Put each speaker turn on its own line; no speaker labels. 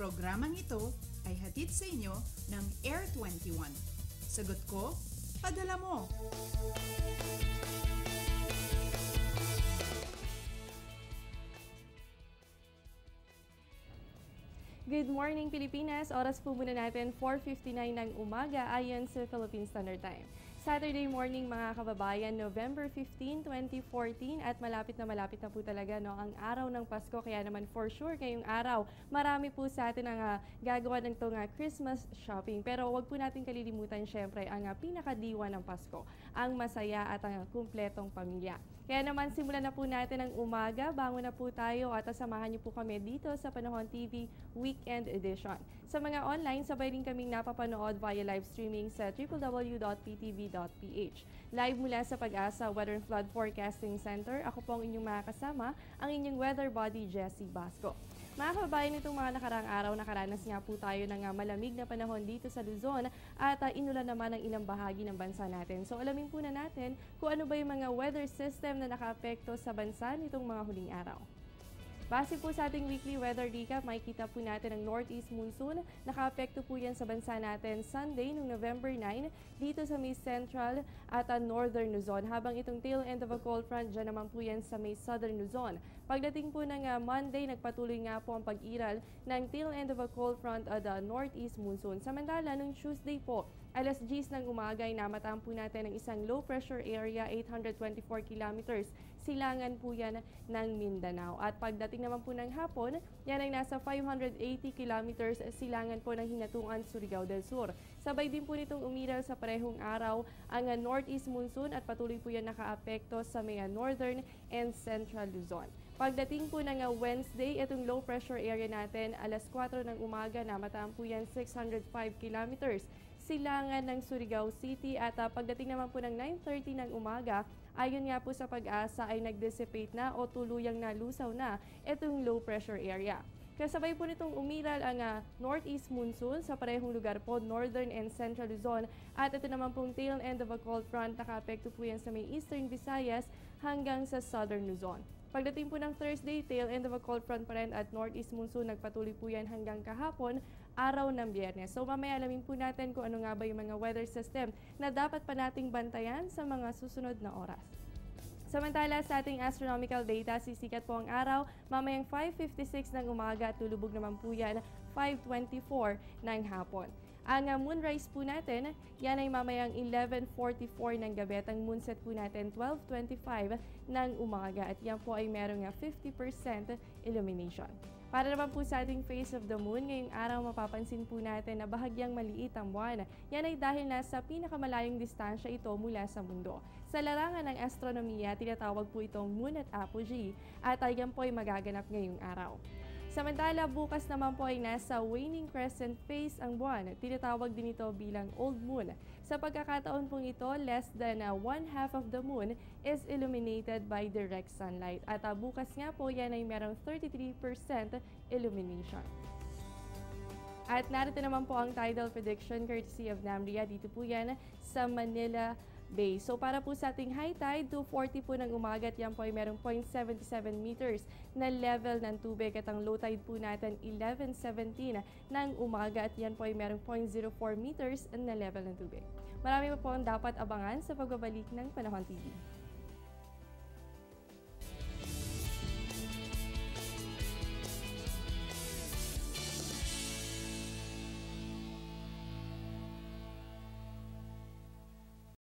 Programang ito ay hatid sa inyo ng Air 21. Sagot ko, padala mo!
Good morning Pilipinas! Oras po muna natin 4:59 ng umaga ayon sa Philippine Standard Time. Saturday morning mga kababayan, November 15, 2014 at malapit na po talaga ang araw ng Pasko. Kaya naman for sure ngayong araw, marami po sa atin ang gagawa ng itong Christmas shopping. Pero wag po natin kalilimutan syempre ang pinakadiwa ng Pasko, ang masaya at ang kumpletong pamilya. Kaya naman simulan na po natin ang umaga, bangon na po tayo at samahan niyo po kami dito sa Panahon TV Weekend Edition. Sa mga online, sabay rin kaming napapanood via live streaming sa www.ptv.ph. Live mula sa Pag-asa Weather and Flood Forecasting Center, ako po ang inyong makakasama, ang inyong weather body Jessie Basco. Mga kababayan, itong mga nakaraang araw, nakaranas nga po tayo ng malamig na panahon dito sa Luzon at inulan naman ang ilang bahagi ng bansa natin. So alamin po na natin kung ano ba yung mga weather system na nakaapekto sa bansa nitong mga huling araw. Base po sa ating weekly weather recap, makikita po natin ang northeast monsoon. Nakaapekto po yan sa bansa natin Sunday noong November 9 dito sa may central at northern Luzon. Habang itong tail end of a cold front, dyan naman po yan sa may southern Luzon. Pagdating po ng Monday, nagpatuloy nga po ang pag-iral ng tail end of a cold front at northeast monsoon. Samantala, noong Tuesday po, alas 10 ng umaga ay namataan po natin ng isang low pressure area, 824 kilometers. Silangan po yan ng Mindanao. At pagdating naman po ng hapon, yan ay nasa 580 kilometers silangan po ng Hinatungan, Surigao del Sur. Sabay din po nitong umiral sa parehong araw ang northeast monsoon at patuloy po yan nakaapekto sa mga northern and central Luzon. Pagdating po ng Wednesday, itong low pressure area natin, alas 4 ng umaga, namataan po yan 605 kilometers. Silangan ng Surigao City at pagdating naman po ng 9:30 ng umaga, ayon nga po sa Pag-asa ay nag-dissipate na o tuluyang nalusaw na itong low pressure area. Kasabay po nitong umiral ang northeast monsoon sa parehong lugar po, northern and central Luzon. At ito naman pong tail end of a cold front, nakaapekto po yan sa may eastern Visayas hanggang sa southern Luzon. Pagdating po ng Thursday, tail end of a cold front pa rin at northeast monsoon, nagpatuloy po yan hanggang kahapon, araw ng Biyernes. So mamaya alamin po natin kung ano nga ba yung mga weather system na dapat pa nating bantayan sa mga susunod na oras. Samantala sa ating astronomical data, sisikat po ang araw mamayang 5:56 ng umaga at tulubog naman po yan 5:24 ng hapon. Ang moonrise po natin, yan ay mamayang 11:44 ng gabi at ang moonset po natin 12:25 ng umaga at yan po ay merong 50% illumination. Para naman po sa ating face of the moon, ngayong araw mapapansin po natin na bahagyang maliit ang buwan. Yan ay dahil nasa pinakamalayong distansya ito mula sa mundo. Sa larangan ng astronomiya, tinatawag po itong moon at apogee at yan po ay magaganap ngayong araw. Samantala, bukas naman po ay nasa waning crescent phase ang buwan. Tinatawag din ito bilang old moon. Sa pagkakataon pong ito, less than 1/2 of the moon is illuminated by direct sunlight. At bukas nga po yan ay merong 33% illumination. At narito naman po ang tidal prediction courtesy of NAMRIA. Dito po yan sa Manila Bay. So para po sa ating high tide, 2:40 po ng umaga at yan po ay merong 0.77 meters na level ng tubig at ang low tide po natin 11:17 ng umaga at yan po ay merong 0.04 meters na level ng tubig. Marami po ang dapat abangan sa pagbabalik ng Panahon TV.